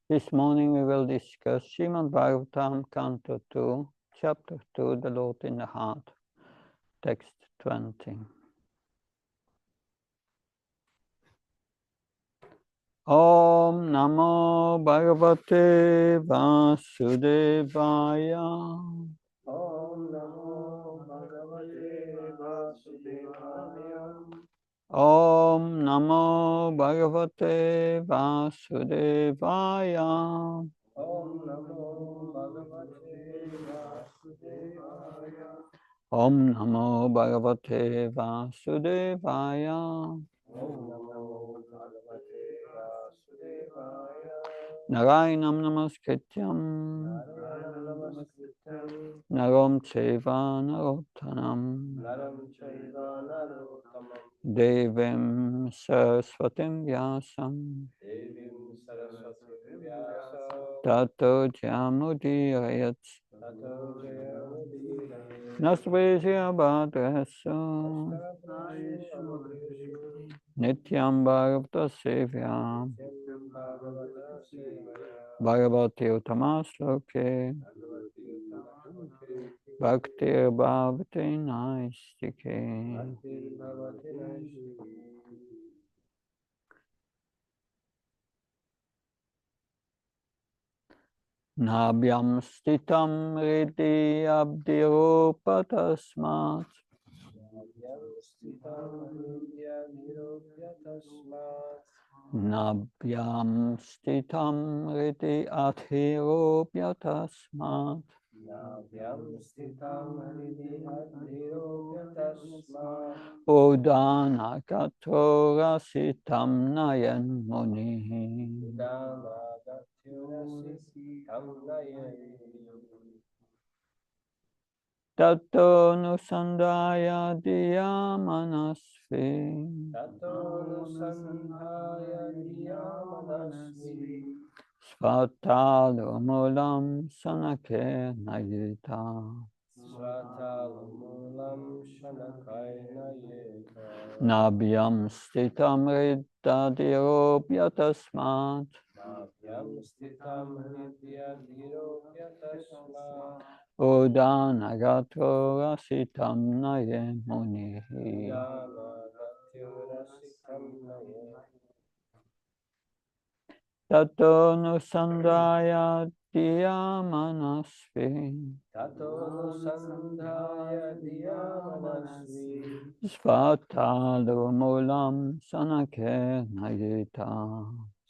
This morning we will discuss Srimad Bhagavatam, Canto 2, Chapter 2, The Lord in the Heart, Text 20. Om Namo Bhagavate Vasudevaya. Om Namo Bhagavate Vasudevaya. Om Namo Bhagavate Vasudevaya. Om Namo Bhagavate Vasudevaya. Om Namo Bhagavate Vasudevaya. Om Namo Bhagavate Vasudevaya. Narayanam Namaskrityam. Narayanam Namaskrityam. Narom Chaiva Narottanam. Naram Chaiva Narottamam. Devim Saraswatim Vyasam. Devim Saraswati Vyasa. Tato Jamudiyayat. Tato Jayamudiraye. Nasvesya Bhadrasu. Namaskaratashu Nityam Bhagavata Sevyam. Nityam Bhagavata Sevaya. Bhagavati Uttamasloke. Bhagavati Uttamaloke. Bhaktir Bhavati Naistike. Bhakti Bhavati Naishti. Nabhyam stitam riti abdirupatasmat. Navyam Sthitam Nidya Nirodhya Tasmat. Nabhyam stitam riti adhirupyatasmat. Navyam Sthitam Nidya Nirodhya Tasmat. Udanagato rasitam nayan munihi. Udamagatyurasi Tam Nayani. Tato nusandaya diyamanasvi. Tato Nusandhaya Dhiyamanasvi. Svatalomulam sanake nayita. Svatalamulam Shanakaina Yeka. Nabhyam stitam riddhadirobhyatasmat. Navyam Sthitam Nidya Nirodhya Tasmat. Udanagato rasitam naye munihi. Udamagatyurasitam Nayani. Tato nusandaya diyamanasvi. Tato Nusandhaya Dhiyamanasvi. Svatalomulam sanake nayita.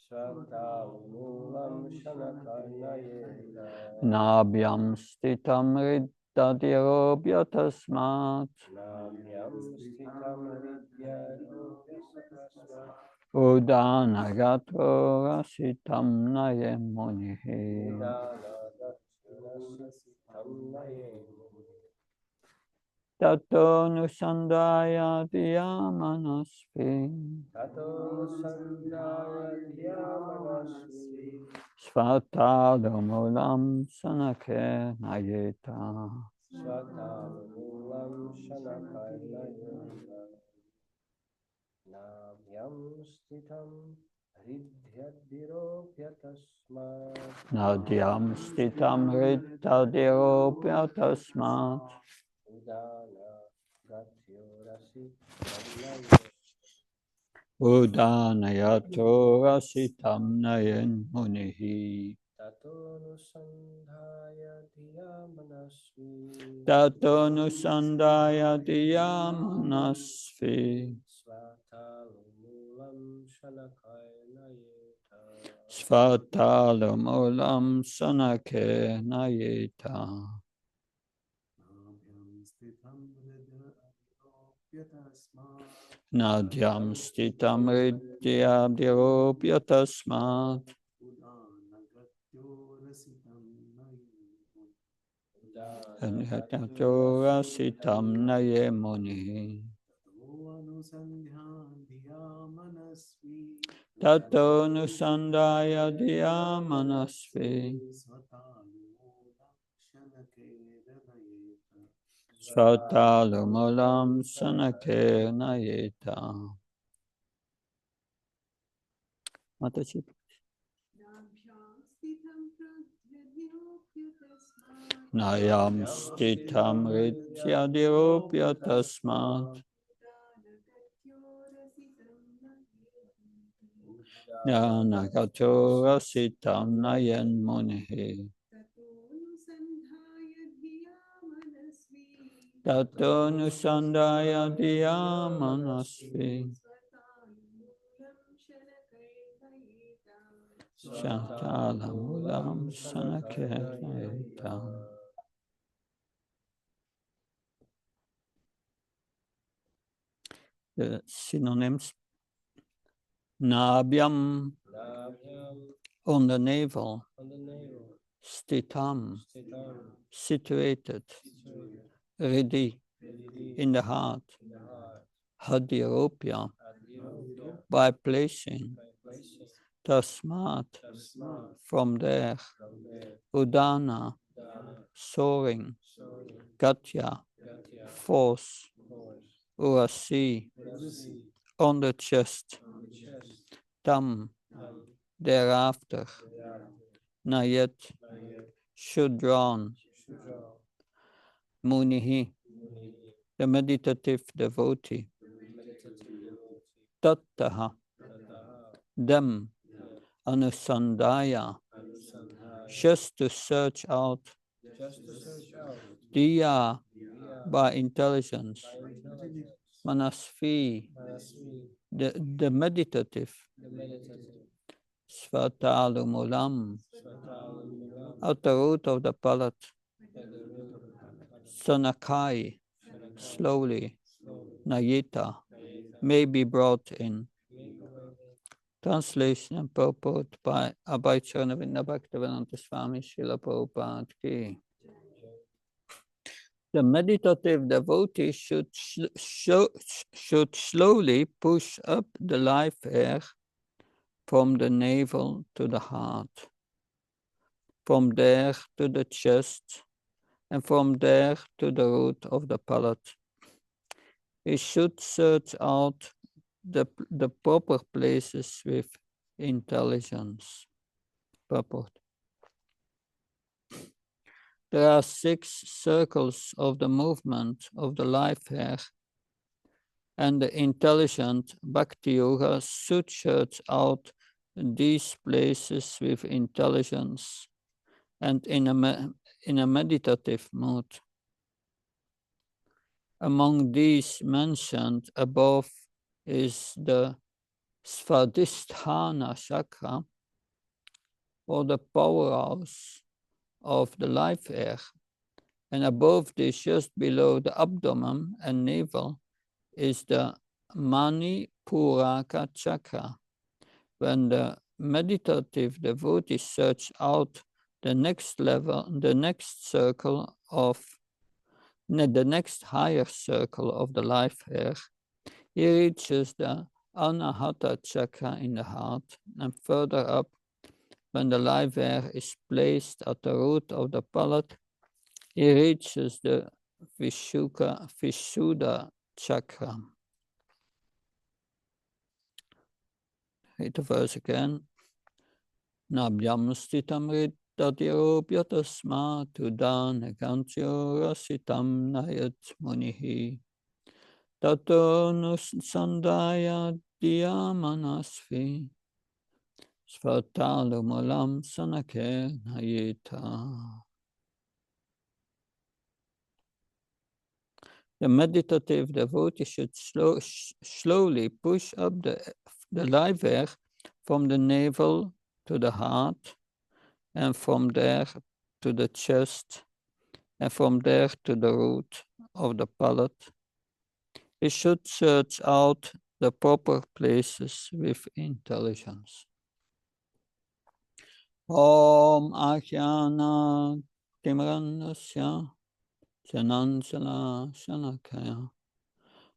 Svatalamulam Shanakaina Yeka. Nabhyam stitam riddhadirobhyatasmat. Navyam Sthitam Nidya Nirodhya Tasmat. Udanagato rasitam naye munihi. Udamagatyurasitam Nayani. Tato nusandaya diyamanasvi. Tato Nusandhaya Dhiyamanasvi. Svatalomulam sanake nayeta. Svatalamulam Shanakaina Yeka. Navyam Sthitam Hridhyadiropya Tasmat. Nadyam stitam riddhadirobhyatasmat. Udana Gatyurasi Tamnaye. Udanayato rasitam nayen munihi. Tato Nusandhaya Dhiyamanasvi. Tato nusandaya diyamanasvi. Svatalamulam Shanakaina Yeka. Svatalamulam sanake nayeta. Nadyam stitam riddhadirobhyatasmat. Udanayato rasitam naye munihi. Tato nusandaya diyamanasvi. Svatalamulam sanake nayeta. Mataji. Nayam stitam rityadirupya tasmat. Jnanagato rasitam nayan munihi. Tato nusandaya diyamanasvi. Shantala mulam sanakirnayitam. The synonyms: Nabhyam, on the navel. Stitam, situated. Ridi, in the heart. Hadhiropya, by placing. Tasmat, from there. Udana, soaring. Gatya, force. Urasi, on the chest. Tam, thereafter. Nayat, should drown. Munihi, the meditative devotee. Tattaha, them. Anusandaya, just to search out. Diya, by intelligence. Manasvi, the meditative. Svatalumulam, at the root of the palate. Sanakai, slowly. Nayita, may be brought in. Translation and purport by Abhay Charnavinda Bhaktivedanta Swami Srila Prabhupada ki. The meditative devotee should slowly push up the life air from the navel to the heart, from there to the chest, and from there to the root of the palate. He should search out the proper places with intelligence. Purport. There are 6 circles of the movement of the life hair, and the intelligent Bhakti Yoga should search out these places with intelligence and in a meditative mood. Among these mentioned above is the Svadhisthana chakra, or the powerhouse of the life air, and above this, just below the abdomen and navel, is the Manipuraka chakra. When the meditative devotee search out the next level, the next higher circle of the life air, he reaches the Anahata chakra in the heart, and further up, when the live air is placed at the root of the palate, he reaches the Vishuddha chakra. Read the verse again. Nabhyam stitam rittadirobhya tasmat udana gantyo rasitam nayat munihi. Tato nusandaya diyamanasvi. Svatalumalam sanake nayita. The meditative devotee should slowly push up the live air from the navel to the heart, and from there to the chest, and from there to the root of the palate. He should search out the proper places with intelligence. Om Ajnana Timrandasya Janansala Shanakaya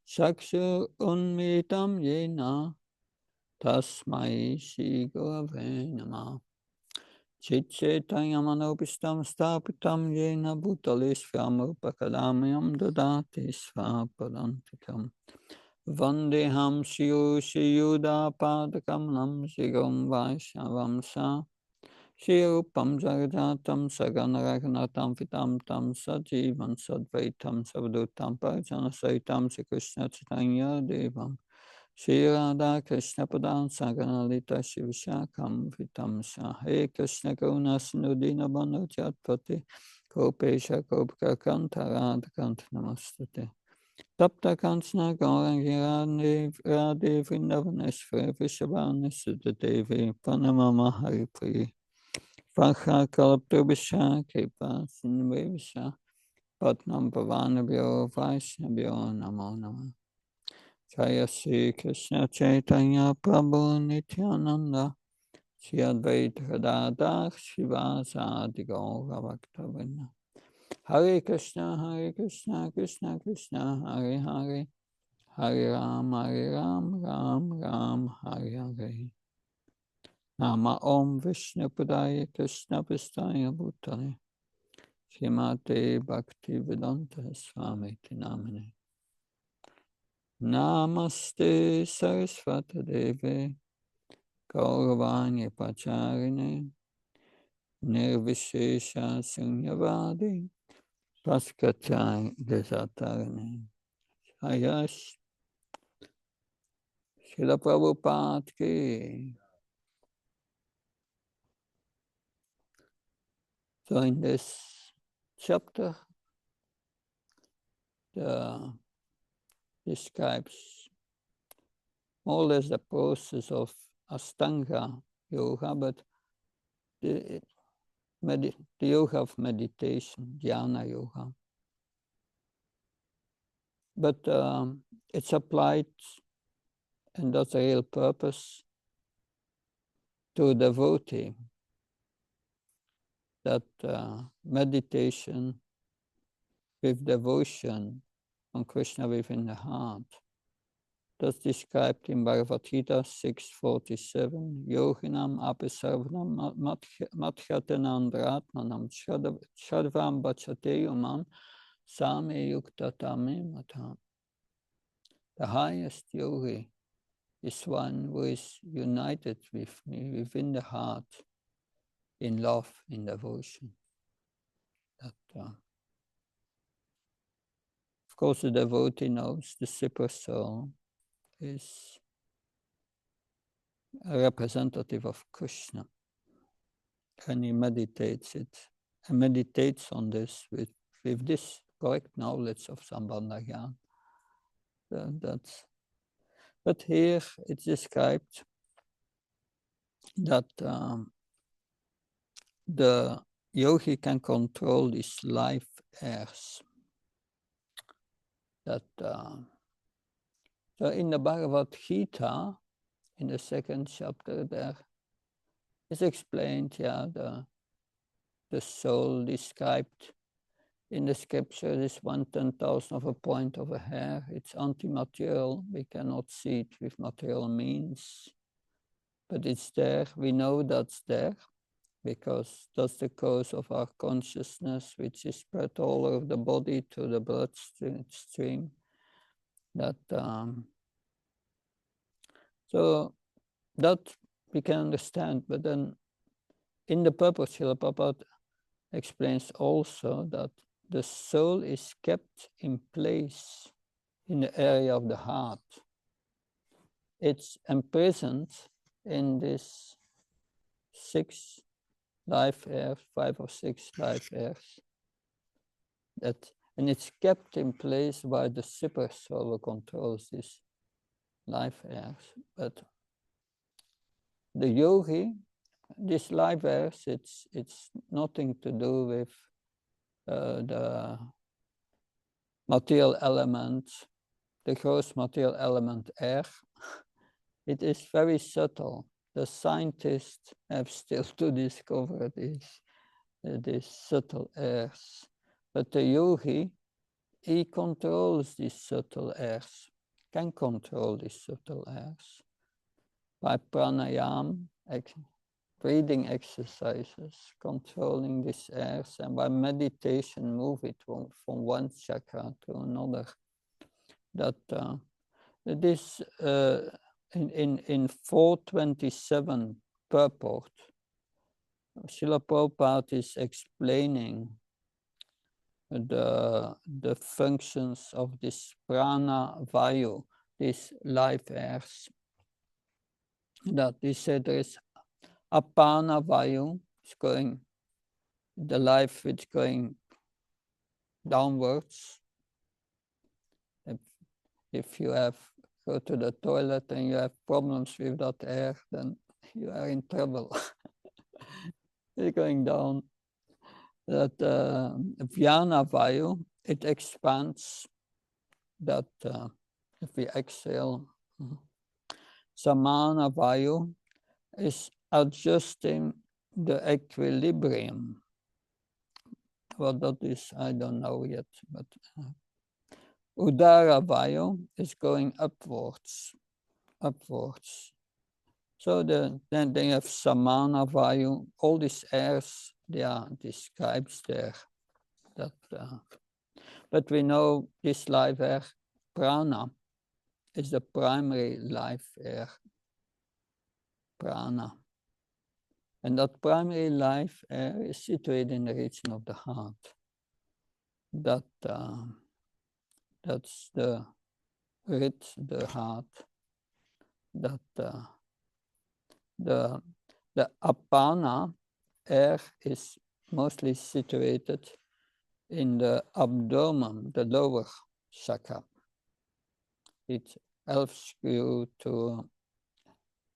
Shakshu Unmitam Yena Tasmai Shri Gurave Namah. Chitchetayamanopistam stapitam yena bhutalisvyam upakadamyam dadati svapadantikam. Vandeham shiyu shiyuda padakam nam shigam vaishnavam sa Shirupam Jagajatam Saganaraganatam Vitam Tam Sajivan Sadvaitam Savdutam Parjana Saitam Sri Krishna Chaitanya Devam Shri Radha Krishna Padan Saganalita Shivashakam Vitam Hare Krishna Karuna Sindhu Banu Jatpati Kopesha Kopka Kanta Radha Kanta Namastate Tapta Kanchana Gaurangi Radhe Vrindavaneshwari Vishabhani Sudhadevi Panamama Haripriya Vakha Kalaptobisha Kripa Sinvavisha Patnam Pavanabhyo Vaishnabhyo Namo Namo Jaya Sri Krishna Chaitanya Prabhu Nityananda Shri Advaita Gadadhar Shivasadi Gaura Bhaktavinda Hare Krishna Krishna Krishna Hare Hare Hare Ram Ram Hare Hare Nama Om Vishnu Padaya Krishna Pistaya Bhutale Shrimate Bhakti Vedanta Swami Tinamane Namaste Saraswata Deve Gauravanya Pacharine Nirvishesha Sunyavadi Paskacha Desatarane Ayash Srila Prabhupada Ki. So in this chapter, describes more or less the process of Astanga yoga, but the yoga of meditation, dhyana yoga. But it's applied, and that's the real purpose, to a devotee, that meditation with devotion on Krishna within the heart. That's described in Bhagavad Gita 6.47. Yoginam apisarvanam matyatanandratmanam shadvam bachateyumam same yuktatame matam. The highest yogi is one who is united with me within the heart in love, in devotion. That, of course, the devotee knows the super soul is a representative of Krishna, and he meditates on this with this correct knowledge of Sambandha Jnana. But here it's described that the yogi can control his life airs. That so in the Bhagavad Gita, in the second chapter, there is explained, the soul described in the scripture is 1/10,000 of a point of a hair. It's anti-material. We cannot see it with material means, but it's there. We know that's there because that's the cause of our consciousness, which is spread all over the body to the bloodstream. That so that we can understand, but then in the purpose, Srila Prabhupada explains also that the soul is kept in place in the area of the heart. It's imprisoned in this 6 life airs, 5 or 6 life airs. And it's kept in place by the super soul who controls this life airs. But the yogi, this life airs, it's nothing to do with the material element, the gross material element air. It is very subtle. The scientists have still to discover these subtle airs. But the yogi, he controls these subtle airs, can control these subtle airs by pranayama, breathing exercises, controlling these airs, and by meditation, move it from one chakra to another. That this in 427 purport, Srila Prabhupada is explaining the functions of this prana vayu, these life airs. That he said there is apana vayu, is going, the life which going downwards. If you go to the toilet and you have problems with that air, then you are in trouble. You're going down. That Vyana Vayu, it expands. That if we exhale, Samana Vayu is adjusting the equilibrium. What that is, I don't know yet. But Udara Vayu is going upwards. So then they have Samana Vayu. All these airs, they are described there. That, but we know this life air, prana, is the primary life air. Prana. And that primary life air is situated in the region of the heart. That's the heart. That the apana air is mostly situated in the abdomen, the lower chakra. It helps you to,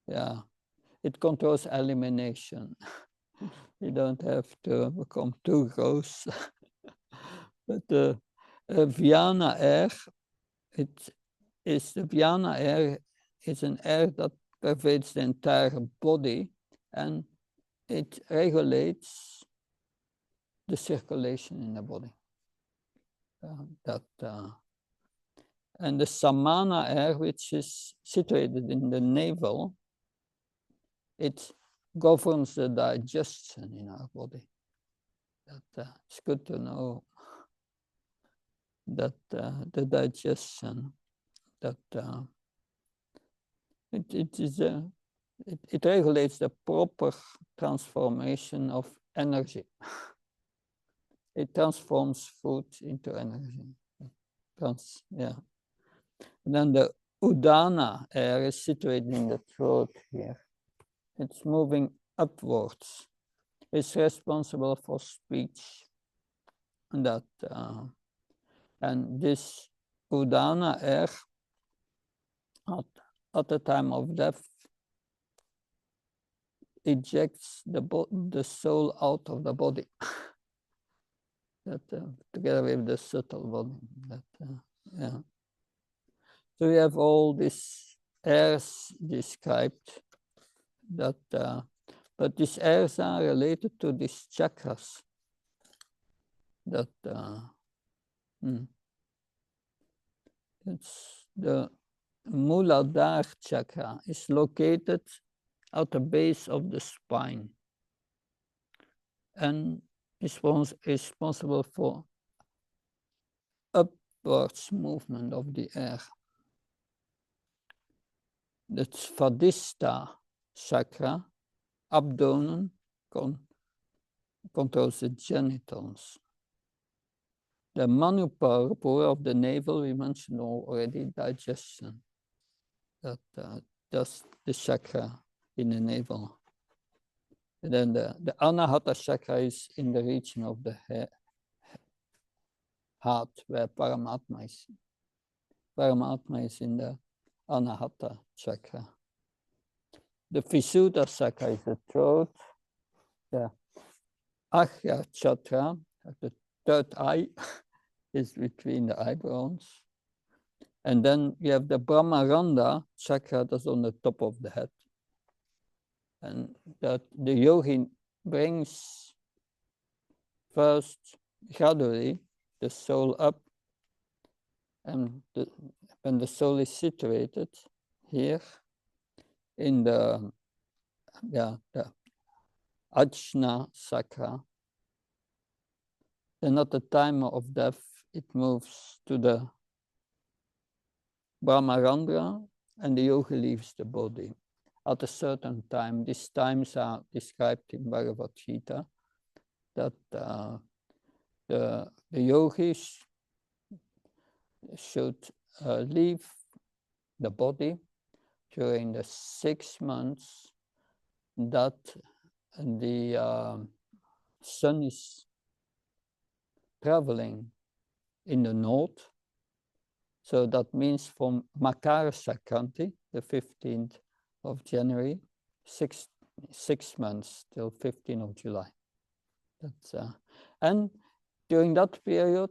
it controls elimination. You don't have to become too gross. But the Vyana air, the Vyana air is an air that pervades the entire body, and it regulates the circulation in the body. And the Samana air, which is situated in the navel, it governs the digestion in our body. It's good to know that the digestion, that it regulates the proper transformation of energy. It transforms food into energy. And then the Udana air is situated in the throat here. It's moving upwards. It's responsible for speech. And this Udana air, at the time of death, ejects the soul out of the body. Together with the subtle body. So we have all these airs described, but these airs are related to these chakras. It's the Muladhara chakra is located at the base of the spine and is responsible for upwards movement of the air. The Svadhisthana chakra, abdomen, controls the genitals. The Manipura of the navel, we mentioned already, digestion. That's the chakra in the navel. And then the Anahata chakra is in the region of the heart, where Paramatma is. Paramatma is in the Anahata chakra. The Visuddha chakra is the throat. The Ajna chakra, the third eye, is between the eyebrows. And then you have the Brahmaranda chakra that's on the top of the head. And that the yogi brings first gradually the soul up, and when the soul is situated here in the Ajna chakra, then at the time of death it moves to the Brahmarandra and the yogi leaves the body. at a certain time. These times are described in Bhagavad Gita, that the yogis should leave the body during the 6 months that the sun is traveling in the north. So that means from Makara Sankranti, the 15th of January, six months till 15th of July. That's, and during that period,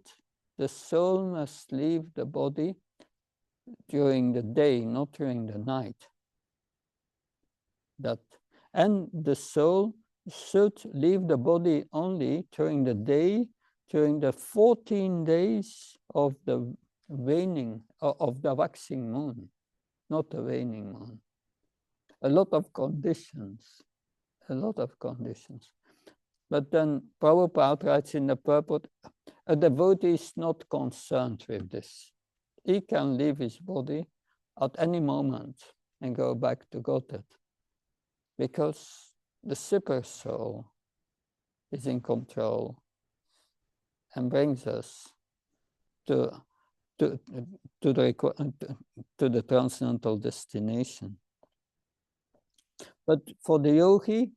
the soul must leave the body during the day, not during the night. And the soul should leave the body only during the day, during the 14 days of the waning, of the waxing moon, not the waning moon. A lot of conditions. But then Prabhupada writes in the purport, a devotee is not concerned with this. He can leave his body at any moment and go back to Godhead, because the super soul is in control and brings us to the transcendental destination. But for the yogi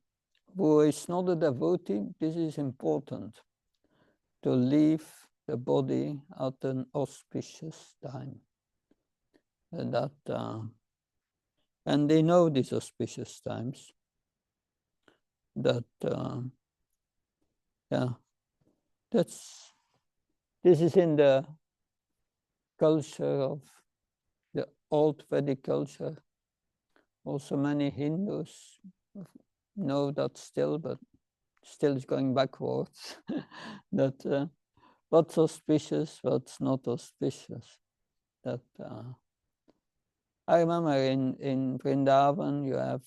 who is not a devotee, this is important, to leave the body at an auspicious time. And they know these auspicious times. This is in the culture of the old Vedic culture. Also many Hindus know that still, but still is going backwards. That what's auspicious, what's not auspicious. I remember in Vrindavan you have,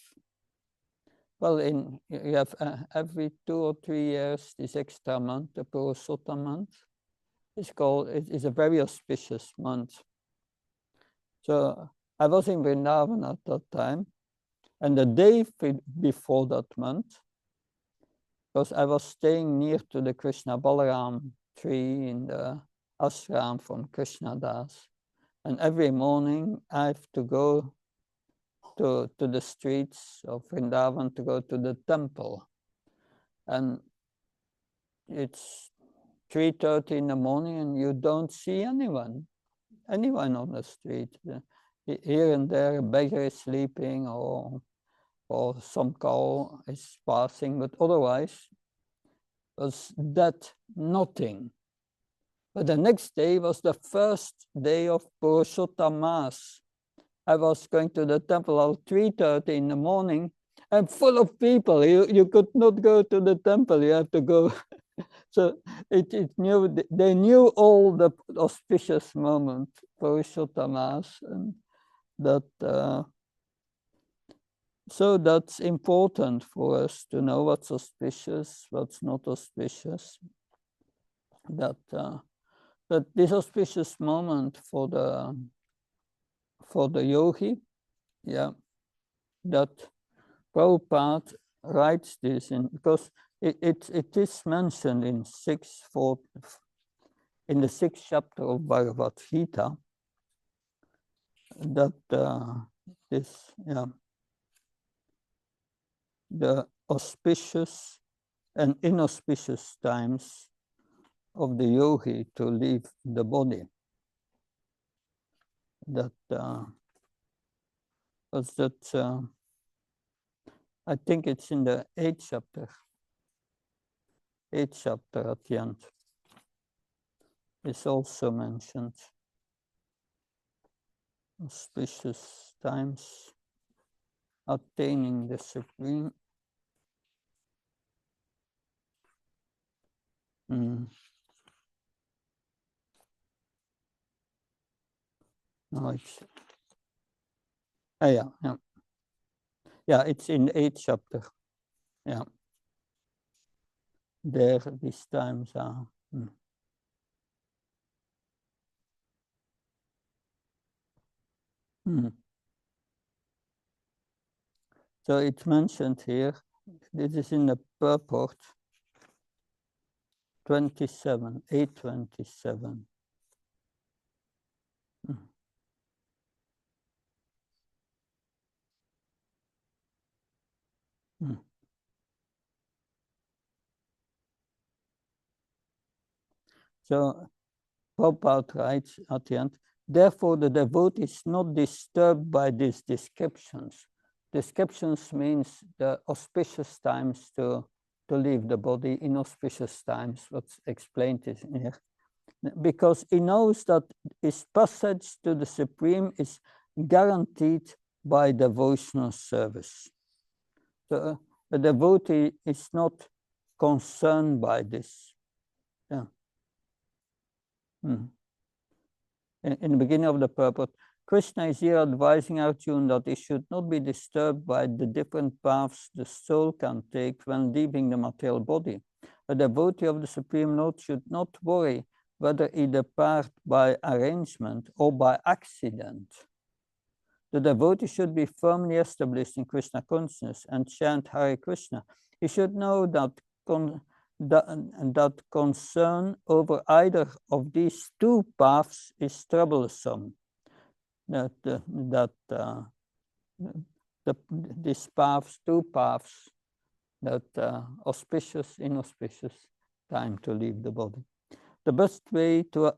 you have every 2 or 3 years this extra month, the Purushottam month. It's a very auspicious month. So I was in Vrindavan at that time, and the day before that month, because I was staying near to the Krishna Balaram tree in the ashram from Krishna Das, and every morning I have to go to the streets of Vrindavan to go to the temple, and it's 3:30 in the morning and you don't see anyone on the street. Here and there a beggar is sleeping or some cow is passing, but otherwise was that nothing. But the next day was the first day of Purushottam Mass. I was going to the temple at 3:30 in the morning and full of people. You could not go to the temple, you have to go. So they knew all the auspicious moment, Purushottam Mass, and so that's important for us to know what's auspicious, what's not auspicious. But this auspicious moment for the yogi, that Prabhupada writes this in, because it is mentioned in the 6th chapter of Bhagavad Gita, that the auspicious and inauspicious times of the yogi to leave the body. I think it's in the 8th chapter. 8th chapter at the end. It's also mentioned. Auspicious times, attaining the supreme. No, it's yeah, it's in the 8th chapter. Yeah, there these times are. So it's mentioned here. This is in the purport 27, 827. So Prabhupada writes at the end, therefore the devotee is not disturbed by these descriptions. Descriptions means the auspicious times to leave the body, inauspicious times, what's explained is here. Because he knows that his passage to the Supreme is guaranteed by devotional service. So the devotee is not concerned by this. Yeah. In the beginning of the purport, Krishna is here advising Arjuna that he should not be disturbed by the different paths the soul can take when leaving the material body. A devotee of the Supreme Lord should not worry whether he depart by arrangement or by accident. The devotee should be firmly established in Krishna consciousness and chant Hare Krishna. He should know that concern over either of these two paths is troublesome. These paths, two paths, that auspicious, inauspicious time to leave the body. The best way to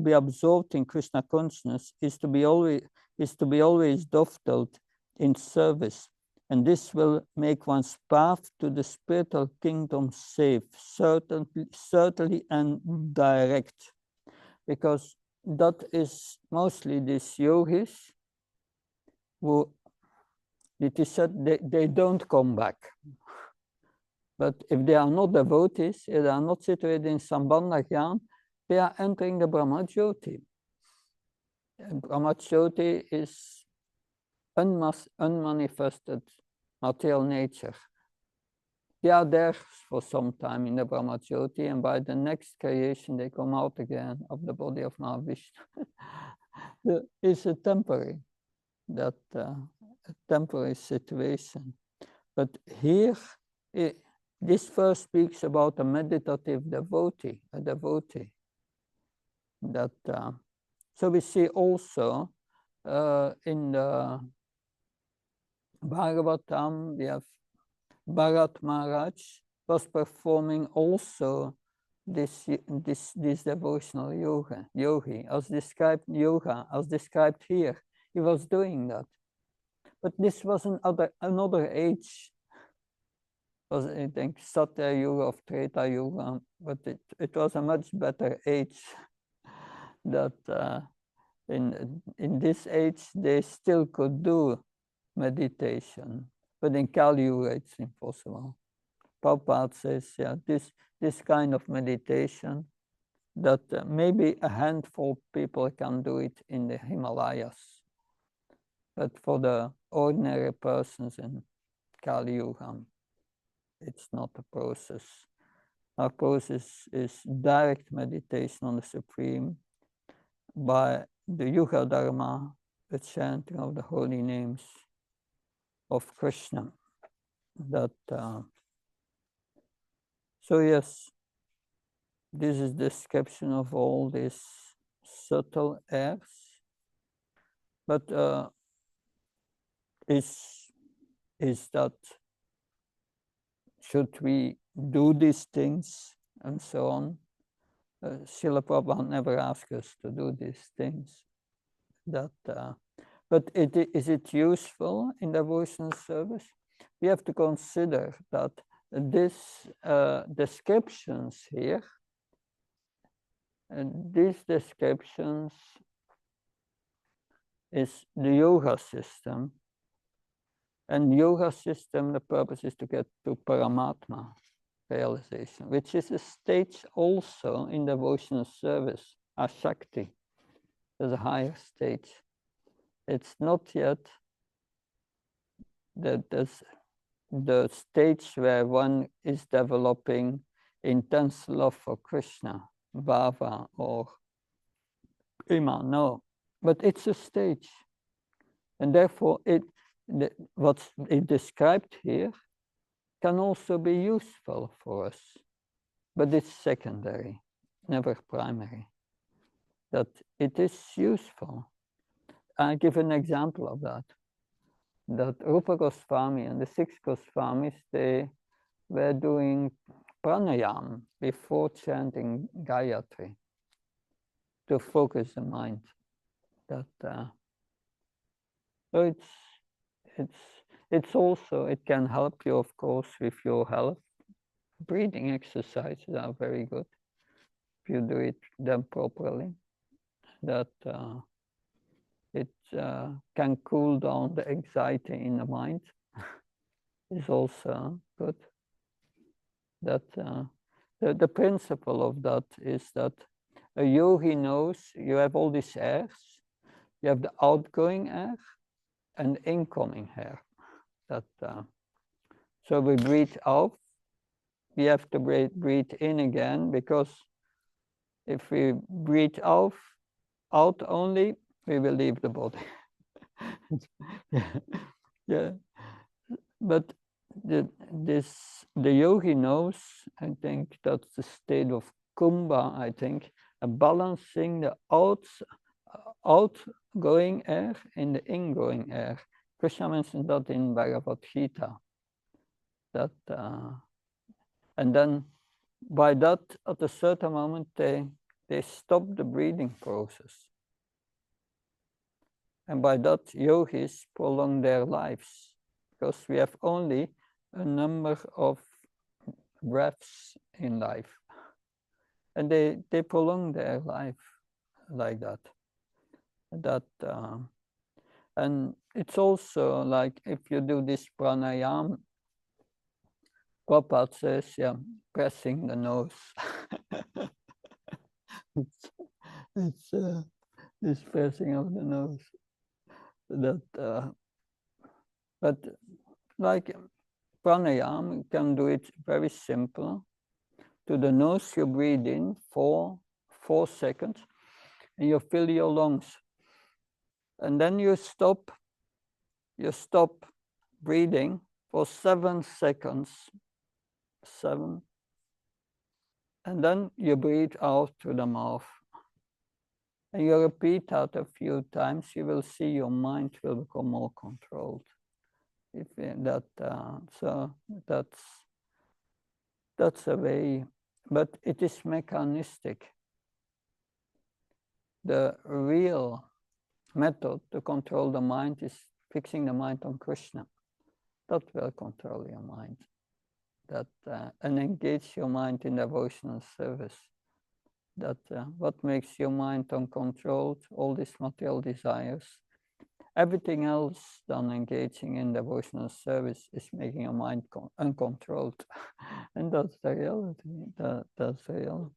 be absorbed in Krishna consciousness is to be always dovetailed in service, and this will make one's path to the spiritual kingdom safe, certainly and direct, because that is mostly these yogis who, it is said, they don't come back. But if they are not devotees, if they are not situated in Sambandha Gyan, they are entering the Brahmajyoti. Brahmajyoti is unmanifested material nature. They are there for some time in the Brahmajyoti, and by the next creation, they come out again of the body of Mahavishnu. It's a temporary situation. But here, this verse speaks about a meditative devotee, a devotee. That so we see also in the Bhagavatam, we have Bharat Maharaj was performing also this devotional yogi, as described here. He was doing that, but this was another age. Was, I think, Satya Yuga of Treta Yuga, but it was a much better age. That in this age they still could do meditation, but in Kali Yuga it's impossible. Prabhupada says, yeah, this kind of meditation that maybe a handful of people can do it in the Himalayas, but for the ordinary persons in Kali Yuga, it's not a process. Our process is direct meditation on the Supreme by the Yuga Dharma, the chanting of the holy names of Krishna. That so yes, this is the description of all these subtle airs, but is that should we do these things and so on? Srila Prabhupada never asked us to do these things. That, but is it useful in devotional service? We have to consider that these descriptions here, and these descriptions is the yoga system. And yoga system, the purpose is to get to Paramatma realization, which is a stage also in devotional service, Ashakti. There's a higher stage. It's not yet the stage where one is developing intense love for Krishna, Bhava or Ima, no. But it's a stage. And therefore what's described here can also be useful for us, but it's secondary, never primary. That it is useful. I give an example of that. That Rupa Goswami and the six Goswamis, they were doing pranayam before chanting Gayatri to focus the mind. That so it's also, it can help you, of course, with your health. Breathing exercises are very good if you do them properly. That it can cool down the anxiety in the mind. Is also good. That the principle of that is that a yogi knows you have all these airs. You have the outgoing air and incoming air. That so we breathe out. We have to breathe in again, because if we breathe out only, we will leave the body. Yeah. But the yogi knows, I think that's the state of kumbha, I think, balancing the outgoing air and the ingoing air. Krishna mentioned that in Bhagavad Gita. That and then by that, at a certain moment, they stop the breathing process. And by that, yogis prolong their lives, because we have only a number of breaths in life. And they prolong their life like that. And it's also like, if you do this pranayam, Prabhupada says, yeah, pressing the nose. it's this pressing of the nose. That, but like pranayam, you can do it very simple. To the nose, you breathe in 4 seconds, and you fill your lungs. And then you stop breathing for 7 seconds. 7. And then you breathe out through the mouth. And you repeat that a few times, you will see your mind will become more controlled. So that's a way, but it is mechanistic. The real method to control the mind is fixing the mind on Krishna. That will control your mind. And engage your mind in devotional service. That what makes your mind uncontrolled, all these material desires. Everything else than engaging in devotional service is making your mind uncontrolled. And that's the reality. That's the reality.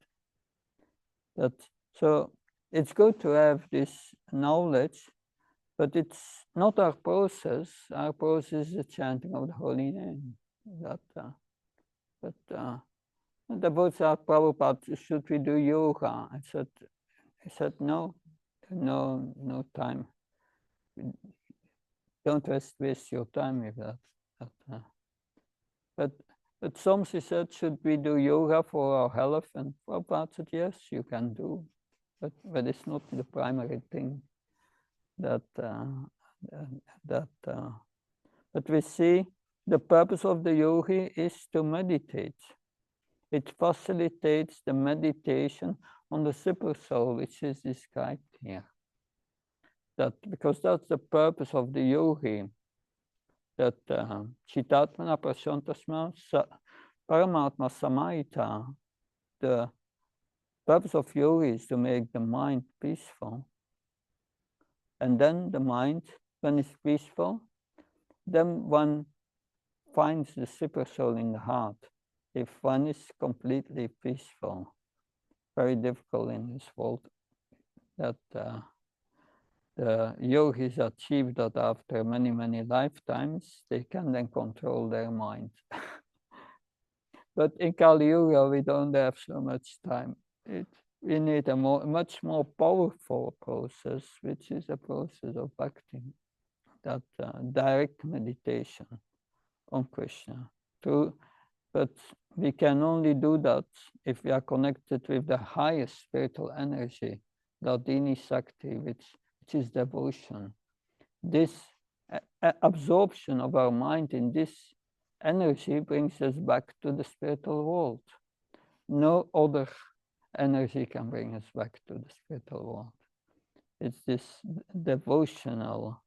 So it's good to have this knowledge, but it's not our process. Our process is the chanting of the holy name. The Buddha asked Prabhupada, should we do yoga? I said no time. Don't waste your time with that. But some said, should we do yoga for our health? And Prabhupada said, yes, you can do, but it's not the primary thing. But we see the purpose of the yogi is to meditate. It facilitates the meditation on the super soul, which is described here. Because that's the purpose of the yogi. That Chitatmana Prashantasma Paramatma Samahita. The purpose of yoga is to make the mind peaceful. And then the mind, when it's peaceful, then one finds the super soul in the heart. If one is completely peaceful, very difficult in this world, that the yogis achieve that after many, many lifetimes, they can then control their mind. But in Kali Yuga, we don't have so much time. We need much more powerful process, which is a process of bhakti. that direct meditation on Krishna. But we can only do that if we are connected with the highest spiritual energy, the Dini Sakti, which is devotion. This absorption of our mind in this energy brings us back to the spiritual world. No other energy can bring us back to the spiritual world. It's this devotional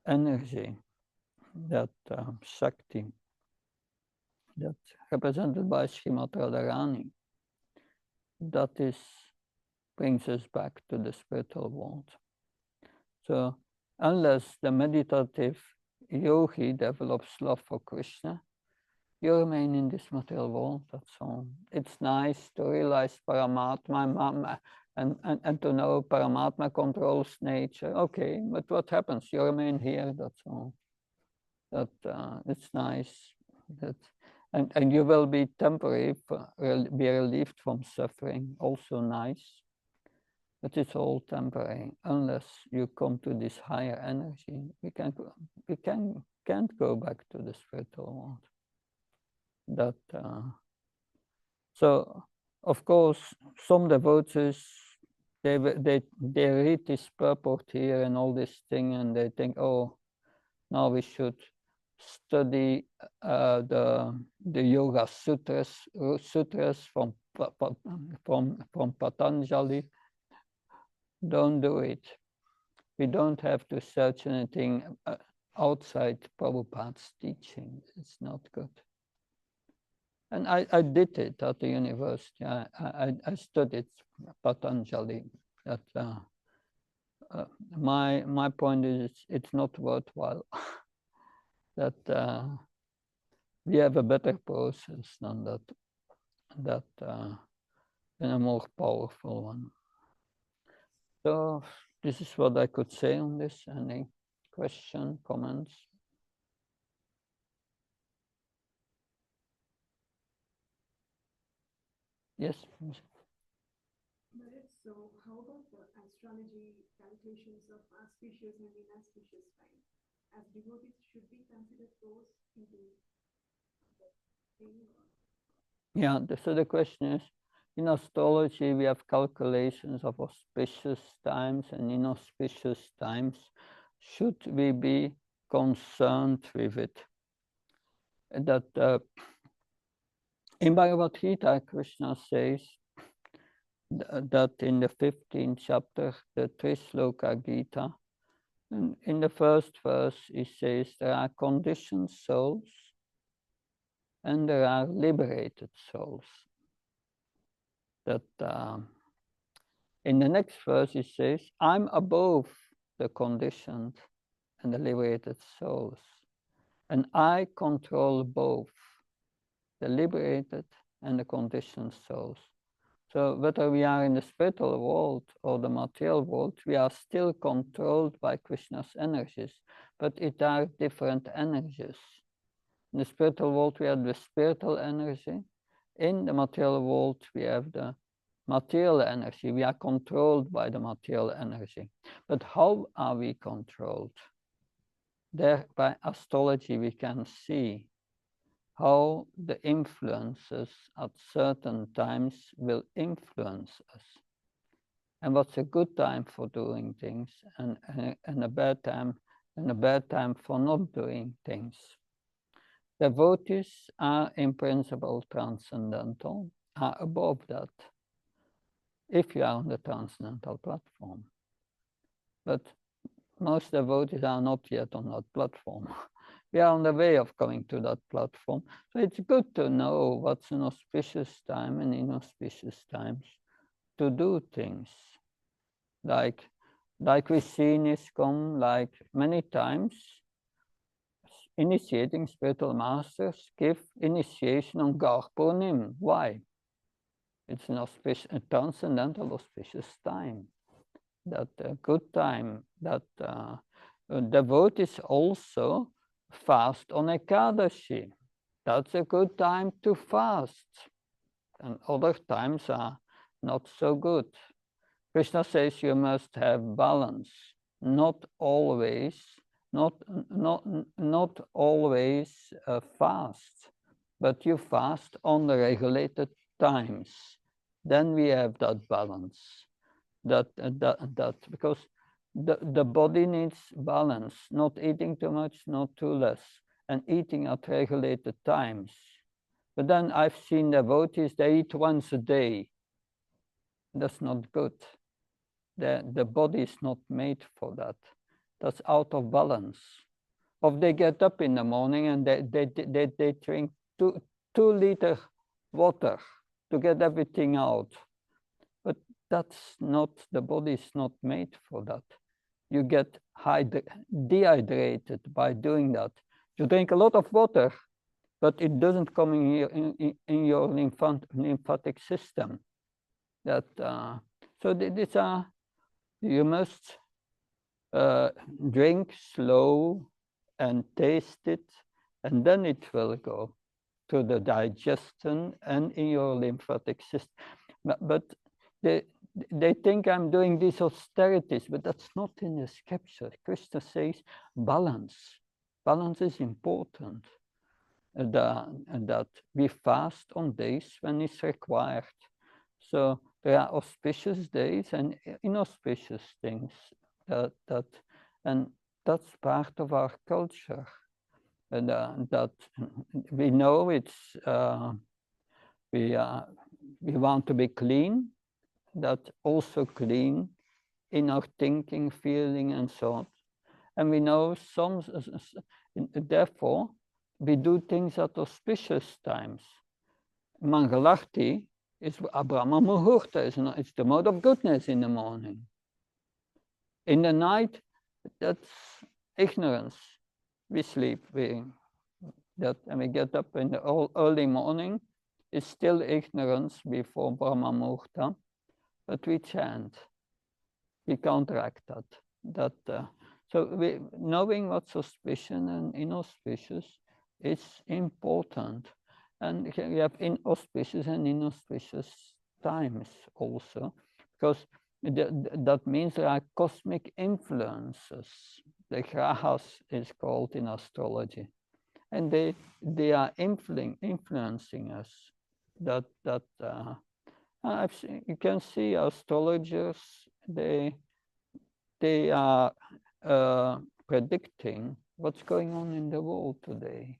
energy, that Shakti, that's represented by Srimati Radharani, that brings us back to the spiritual world. So unless the meditative yogi develops love for Krishna, you remain in this material world, that's all. It's nice to realize Paramatma and to know Paramatma controls nature. Okay, but what happens? You remain here, that's all. That it's nice. That and you will be temporary, be relieved from suffering, also nice. But it's all temporary. Unless you come to this higher energy, we can't go back to the spiritual world. So of course some devotees they read this purport here and all this thing, and they think, oh, now we should study the Yoga sutras from Patanjali. Don't do it. We don't have to search anything outside Prabhupada's teaching. It's not good. And I did it at the university. I studied Patanjali. That my point is it's not worthwhile. That we have a better process than that and a more powerful one. So this is what I could say on this. Any question, comments? Yes. So how about the astrology calculations of auspicious and inauspicious time? As devotees, should we consider those into the thing? Yeah, so the question is, in astrology, we have calculations of auspicious times and inauspicious times. Should we be concerned with it? That in Bhagavad Gita, Krishna says that in the 15th chapter, the Trisloka Gita, and in the first verse, he says there are conditioned souls and there are liberated souls. That in the next verse, he says, I'm above the conditioned and the liberated souls, and I control both the liberated and the conditioned souls. So whether we are in the spiritual world or the material world, we are still controlled by Krishna's energies, but it are different energies. In the spiritual world, we have the spiritual energy. In the material world, we have the material energy. We are controlled by the material energy. But how are we controlled? There, by astrology, we can see how the influences at certain times will influence us, and what's a good time for doing things, and a bad time for not doing things. Devotees are in principle transcendental, are above that, if you are on the transcendental platform. But most devotees are not yet on that platform. We are on the way of coming to that platform. So it's good to know what's an auspicious time and inauspicious times to do things. Like we see in ISKCON, like many times, initiating spiritual masters give initiation on Garpunim. Why? It's a transcendental auspicious time. That good time, that devotees also fast on Ekadashi. That's a good time to fast. And other times are not so good. Krishna says you must have balance. Not always not always fast, but you fast on the regulated times. Then we have that balance. That because the body needs balance, not eating too much, not too less, and eating at regulated times. But then I've seen devotees, they eat once a day. That's not good. The body is not made for that. That's out of balance. Or they get up in the morning and they drink 2 liter water to get everything out. But that's not, the body is not made for that. You get dehydrated by doing that. You drink a lot of water, but it doesn't come in your lymphatic system. That so these are, you must drink slow and taste it, and then it will go to the digestion and in your lymphatic system. But they think I'm doing these austerities, but that's not in the scripture. Krishna says balance. Balance is important. That we fast on days when it's required. So there are auspicious days and inauspicious things. And that's part of our culture. And that we know it's we want to be clean. That also clean in our thinking, feeling, and so on. And we know therefore, we do things at auspicious times. Mangalarti is Brahma Muhurta, it's the mode of goodness in the morning. In the night, that's ignorance. We sleep, and we get up in the early morning, it's still ignorance before Brahma Muhurta. But we chant, we counteract that. So knowing what's auspicious and inauspicious is important. And we have inauspicious and inauspicious times also, because that means there are cosmic influences. The grahas is called in astrology. And they are influencing us. You can see astrologers, they are predicting what's going on in the world today,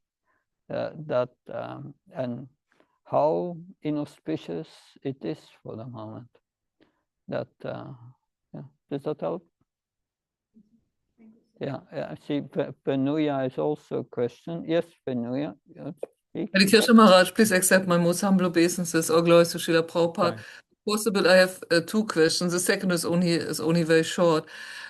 and how inauspicious it is for the moment. Does that help? Yeah, I see Venuya is also a question. Yes, Venuya. Hare Krishna Maharaj, please accept my most humble obeisances. All glories to Srila Prabhupada. Possible, I have 2 questions. The second is only very short.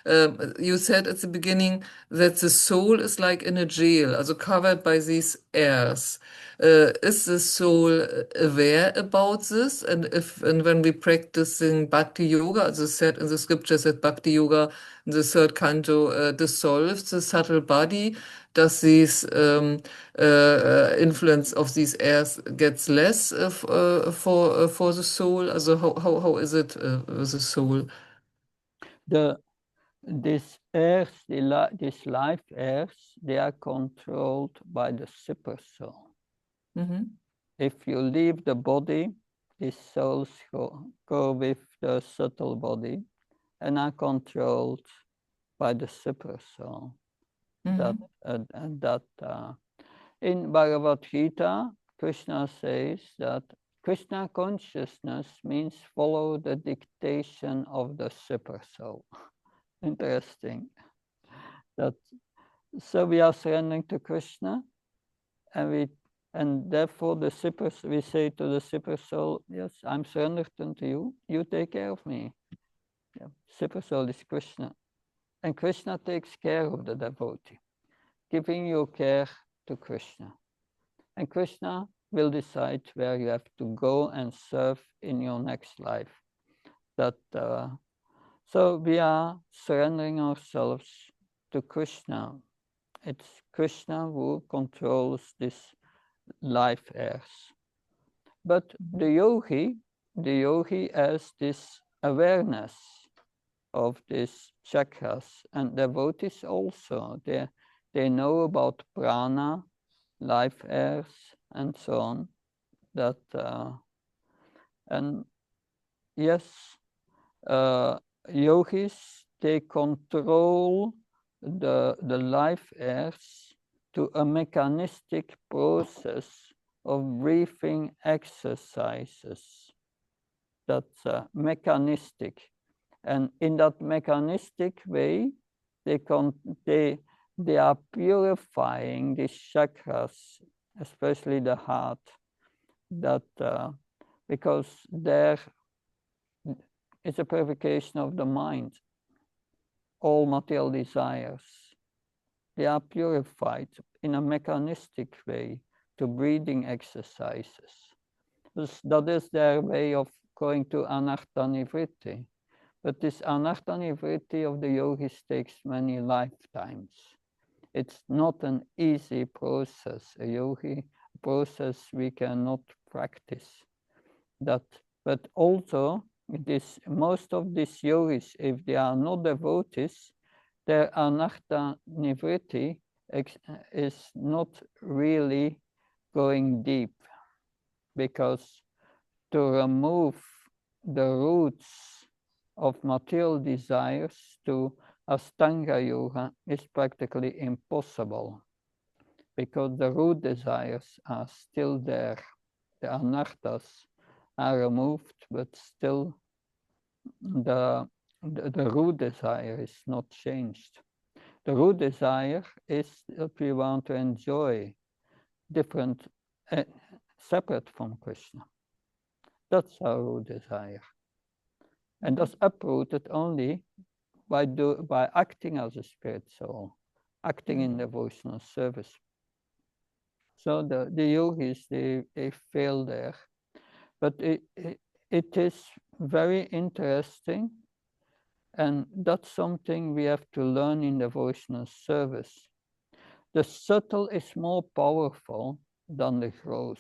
You said at the beginning that the soul is like in a jail, also covered by these airs. Is the soul aware about this? And when we practicing bhakti yoga, as said in the scriptures that bhakti yoga in the 3rd canto dissolves the subtle body, does this influence of these airs gets less for the soul? Also how is it with the soul? These airs, these life airs, they are controlled by the super soul. If you leave the body, these souls go with the subtle body and are controlled by the super soul. In Bhagavad Gita, Krishna says that Krishna consciousness means follow the dictation of the super soul. Interesting. So we are surrendering to Krishna, and therefore we say to the super soul, yes, I'm surrendered unto you. You take care of me. Yeah. Super soul is Krishna, and Krishna takes care of the devotee, giving your care to Krishna, and Krishna will decide where you have to go and serve in your next life. So we are surrendering ourselves to Krishna. It's Krishna who controls this life airs. But the yogi has this awareness of these chakras, and devotees also. They know about prana, life airs, and so on. That and yes, yogis, they control the life airs to a mechanistic process of breathing exercises. That's mechanistic. And in that mechanistic way, they, they are purifying these chakras, especially the heart, that because there is a purification of the mind. All material desires, they are purified in a mechanistic way to breathing exercises. That is their way of going to anartha nivritti. But this anartha nivritti of the yogis takes many lifetimes. It's not an easy process. A yogi process we cannot practice. That, but also this most of these yogis, if they are not devotees, their anartha nivritti is not really going deep, because to remove the roots of material desires to Ashtanga yoga is practically impossible, because the root desires are still there. The anarthas are removed, but still the root desire is not changed. The root desire is that we want to enjoy different, separate from Krishna. That's our root desire. And that's uprooted only by acting as a spirit soul, acting in devotional service. So the yogis, they fail there. But it is very interesting, and that's something we have to learn in devotional service. The subtle is more powerful than the gross.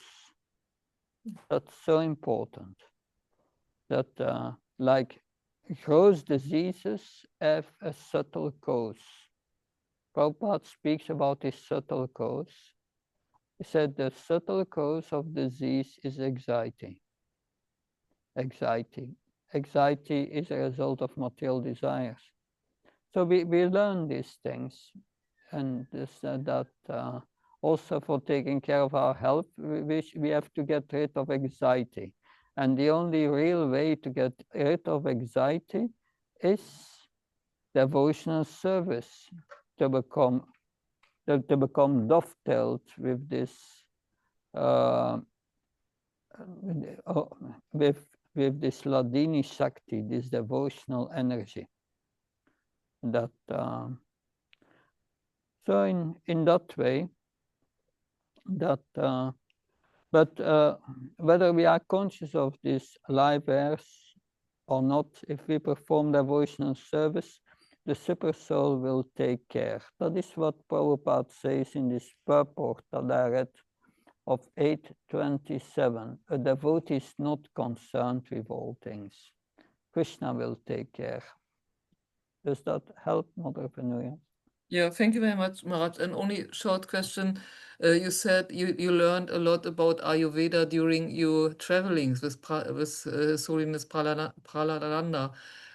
That's so important. That like gross diseases have a subtle cause. Prabhupada speaks about this subtle cause. He said the subtle cause of disease is anxiety. Anxiety. Anxiety is a result of material desires. So we learn these things, and this, that also for taking care of our health, we have to get rid of anxiety. And the only real way to get rid of anxiety is devotional service, to become dovetailed with this with this Ladini Shakti, this devotional energy. That so in that way, that but whether we are conscious of these live airs or not, if we perform devotional service, the super soul will take care. That is what Prabhupada says in this purport that I read of 827. A devotee is not concerned with all things. Krishna will take care. Does that help, Mother Venuya? Yeah, thank you very much, Maharaj. And only short question. You said you learned a lot about Ayurveda during your travelings with His Holiness Prahaladana,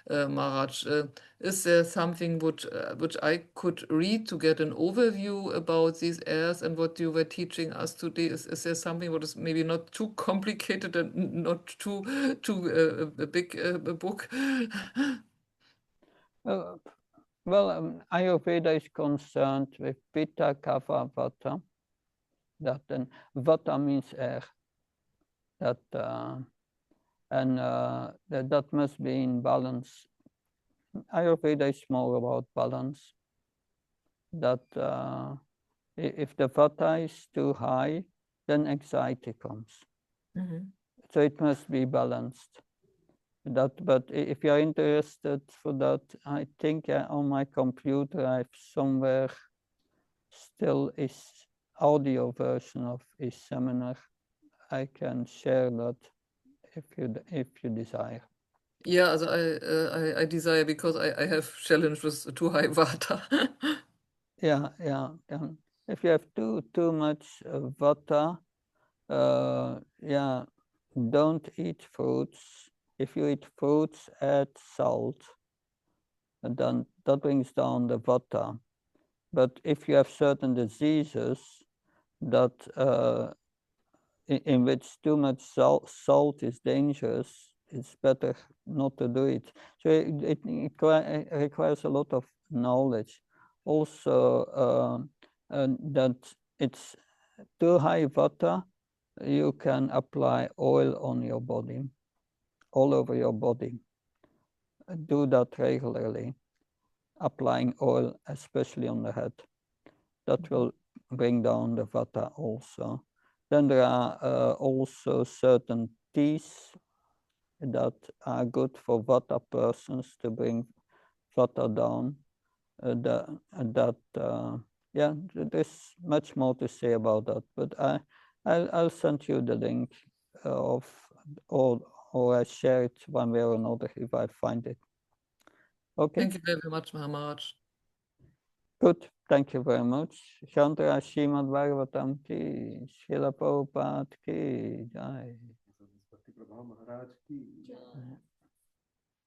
Maharaj. Is there something which I could read to get an overview about these airs and what you were teaching us today? Is there something what is maybe not too complicated and not too a big book? Well, Ayurveda is concerned with Pitta, Kapha, Vata. That then Vata means air. That that must be in balance. Ayurveda is more about balance. That if the Vata is too high, then anxiety comes. So it must be balanced. But if you are interested for that, I think on my computer I have somewhere still is audio version of his seminar. I can share that if you desire. Yeah, also I desire because I have challenge with too high vata. Yeah. If you have too much vata, yeah, don't eat fruits. If you eat fruits, add salt, and then that brings down the vata. But if you have certain diseases that in which too much salt is dangerous, it's better not to do it. So it requires a lot of knowledge. Also, that it's too high vata, you can apply oil on your body, all over your body. Do that regularly, applying oil, especially on the head. That will bring down the vata also. Then there are also certain teas that are good for vata persons to bring vata down. Yeah, there's much more to say about that, but I'll send you the link of, or I share it one way or another if I find it. Okay. Thank you very much, Maharaj. Good. Thank you very much. Chandra Srimad Bhagavatam ki, Srila Prabhupada ki, jai. Maharaj ki.